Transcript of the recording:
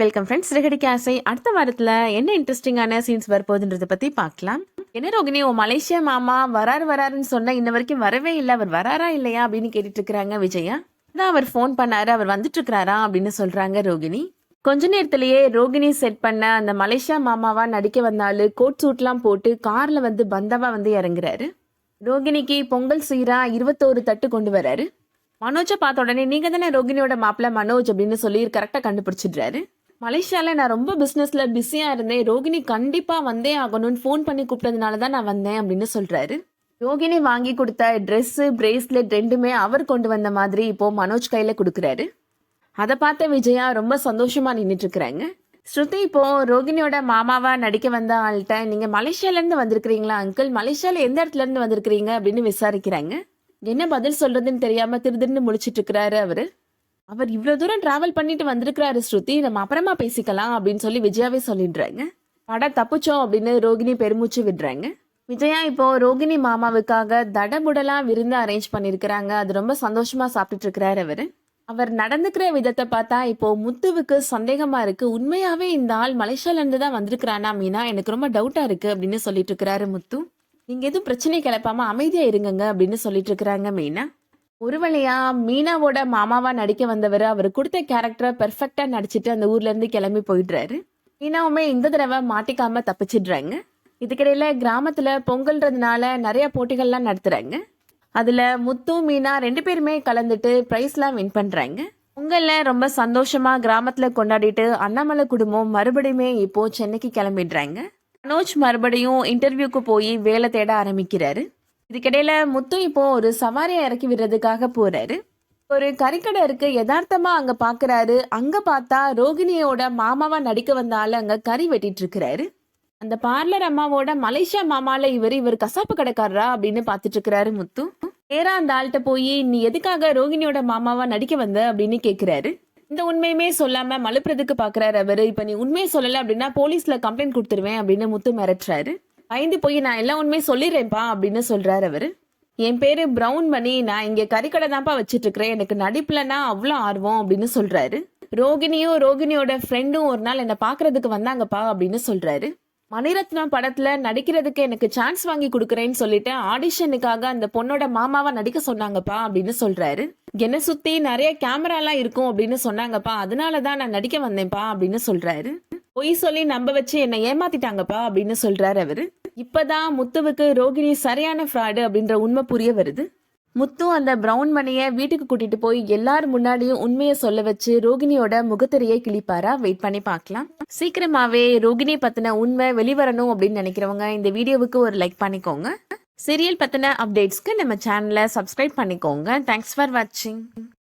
Welcome friends. Siragadikka ஆசை அடுத்த வாரத்தில் என்ன இன்ட்ரெஸ்டிங்கான சீன்ஸ் வரப்போகுதுன்றதை பற்றி பார்க்கலாம். என்ன ரோகிணி, உன் மலேசியா மாமா வராருன்னு சொன்ன இன்ன வரைக்கும் வரவே இல்லை, அவர் வராரா இல்லையா அப்படின்னு கேட்டுட்டு இருக்கிறாங்க விஜயா. தான் அவர் ஃபோன் பண்ணாரு, அவர் வந்துட்டு இருக்கிறாரா அப்படின்னு சொல்றாங்க ரோகிணி. கொஞ்ச நேரத்திலேயே ரோகிணி செட் பண்ண அந்த மலேசியா மாமாவா நடிக்க வந்தாலும் கோட் சூட்லாம் போட்டு கார்ல வந்து பந்தாவா வந்து இறங்குறாரு. ரோகிணிக்கு பொங்கல் சீரா 21 தட்டு கொண்டு வராரு. மனோஜை பார்த்த உடனே நீங்க தானே ரோகிணியோட மாப்பிள்ள மனோஜ் அப்படின்னு சொல்லி கரெக்டா கண்டுபிடிச்சிடுறாரு. மலேசியாவில் நான் ரொம்ப பிஸ்னஸில் பிஸியாக இருந்தேன், ரோகிணி கண்டிப்பாக வந்தே ஆகணும்னு ஃபோன் பண்ணி கூப்பிட்டதுனால தான் நான் வந்தேன் அப்படின்னு சொல்கிறாரு. ரோகிணி வாங்கி கொடுத்த ட்ரெஸ்ஸு பிரேஸ்லெட் ரெண்டுமே அவர் கொண்டு வந்த மாதிரி இப்போது மனோஜ் கையில் கொடுக்குறாரு. அதை பார்த்த விஜயா ரொம்ப சந்தோஷமாக நின்றுட்டுருக்குறாங்க. ஸ்ருதி இப்போது ரோகிணியோட மாமாவாக நடிக்க வந்த ஆள்கிட்ட நீங்கள் மலேசியாவிலேருந்து வந்திருக்கிறீங்களா அங்கிள், மலேசியாவில் எந்த இடத்துலேருந்து வந்திருக்கிறீங்க அப்படின்னு விசாரிக்கிறாங்க. என்ன பதில் சொல்கிறதுன்னு தெரியாமல் திருதிருன்னு முழிச்சிட்டு இருக்கிறாரு அவர் இவ்வளோ தூரம் டிராவல் பண்ணிட்டு வந்திருக்கிறாரு ஸ்ருதி, நம்ம அப்புறமா பேசிக்கலாம் அப்படின்னு சொல்லி விஜயாவே சொல்லிடுறாங்க. படம் தப்புச்சோம் அப்படின்னு ரோகிணி பெருமூச்சு விடுறாங்க. விஜயா இப்போ ரோகிணி மாமாவுக்காக தடபுடலா விருந்து அரேஞ்ச் பண்ணியிருக்கிறாங்க. அது ரொம்ப சந்தோஷமா சாப்பிட்டுட்டு இருக்கிறாரு. அவர் நடந்துக்கிற விதத்தை பார்த்தா இப்போ முத்துவுக்கு சந்தேகமா இருக்கு. உண்மையாவே இந்த ஆள் மலேசியால இருந்து தான் வந்திருக்கிறானா மீனா, எனக்கு ரொம்ப டவுட்டா இருக்கு அப்படின்னு சொல்லிட்டு இருக்கிறாரு முத்து. நீங்க எதுவும் பிரச்சனை கிளப்பாம அமைதியா இருங்கங்க அப்படின்னு சொல்லிட்டு இருக்கிறாங்க மீனா. ஒரு வழியா மீனாவோட மாமாவா நடிக்க வந்தவர் அவர் கொடுத்த கேரக்டரை பெர்ஃபெக்டா நடிச்சிட்டு அந்த ஊர்ல இருந்து கிளம்பி போயிடுறாரு. மீனாவுமே இந்த தடவை மாட்டிக்காம தப்பிச்சிடுறாங்க. இதுக்கிடையில கிராமத்துல பொங்கல்ன்றதுனால நிறைய போட்டிகள்லாம் நடத்துறாங்க. அதுல முத்து மீனா 2 பேருமே கலந்துட்டு பிரைஸ்லாம் வின் பண்றாங்க. பொங்கல்ல ரொம்ப சந்தோஷமா கிராமத்துல கொண்டாடிட்டு அண்ணாமலை குடும்பம் மறுபடியுமே இப்போ சென்னைக்கு கிளம்பிடுறாங்க. மனோஜ் மறுபடியும் இன்டர்வியூக்கு போய் வேலை தேட ஆரம்பிக்கிறாரு. இதுக்கிடையில முத்து இப்போ ஒரு சவாரியை இறக்கி விடுறதுக்காக போறாரு. ஒரு கறிக்கடை இருக்கு, யதார்த்தமா அங்க பாக்குறாரு. அங்க பார்த்தா ரோகிணியோட மாமாவா நடிக்க வந்த ஆளு அங்க கறி வெட்டிட்டு இருக்கிறாரு. அந்த பார்லர் அம்மாவோட மலேசியா மாமால இவர் கசாப்பு கடைக்காரரா அப்படின்னு பாத்துட்டு இருக்கிறாரு முத்து. நேரா அந்த ஆள்கிட்ட போய் நீ எதுக்காக ரோகிணியோட மாமாவா நடிக்க வந்த அப்படின்னு கேக்குறாரு. இந்த உண்மையுமே சொல்லாம மலுப்புறதுக்கு பாக்குறாரு அவரு. இப்ப நீ உண்மையை சொல்லல அப்படின்னா போலீஸ்ல கம்ப்ளைண்ட் கொடுத்துருவேன் அப்படின்னு முத்து மிரட்டுறாரு. பயந்து போய் நான் எல்லாம் உண்மையை சொல்லிடுறேன்ப்பா அப்படின்னு சொல்றாரு அவரு. என் பேரு பிரவுன் மணி, நான் இங்க கறிக்கடை தான்ப்பா வச்சிட்டு இருக்கிறேன், எனக்கு நடிப்புலன்னா அவ்வளோ ஆர்வம் அப்படின்னு சொல்றாரு. ரோகிணியோட ஃப்ரெண்டும் ஒரு நாள் என்னை பாக்குறதுக்கு வந்தாங்கப்பா அப்படின்னு சொல்றாரு. மணிரத்னம் படத்துல நடிக்கிறதுக்கு எனக்கு சான்ஸ் வாங்கி கொடுக்குறேன்னு சொல்லிட்டு ஆடிஷனுக்காக அந்த பொண்ணோட மாமாவா நடிக்க சொன்னாங்கப்பா அப்படின்னு சொல்றாரு. என்னை சுத்தி நிறைய கேமராலாம் இருக்கும் அப்படின்னு சொன்னாங்கப்பா, அதனாலதான் நான் நடிக்க வந்தேன்ப்பா அப்படின்னு சொல்றாரு. பொய் சொல்லி நம்ப வச்சு என்னை ஏமாத்திட்டாங்கப்பா அப்படின்னு சொல்றாரு அவரு. இப்பதான் முத்துவுக்கு ரோகிணி சரியான ஃப்ராடு அப்படின்ற உண்மை புரிய வருது. முத்து அந்த பிரவுன் மணியை வீட்டுக்கு கூட்டிட்டு போய் எல்லாரும் முன்னாடியும் உண்மையை சொல்ல வச்சு ரோகிணியோட முகத்திரையை கிழிப்பாரா? வெயிட் பண்ணி பார்க்கலாம். சீக்கிரமாவே ரோகிணி பத்தின உண்மை வெளிவரணும் அப்படின்னு நினைக்கிறவங்க இந்த வீடியோவுக்கு ஒரு லைக் பண்ணிக்கோங்க. சீரியல் பத்தின அப்டேட்ஸ்க்கு நம்ம சேனலை சப்ஸ்கிரைப் பண்ணிக்கோங்க. தேங்க்ஸ் ஃபார் வாட்சிங்.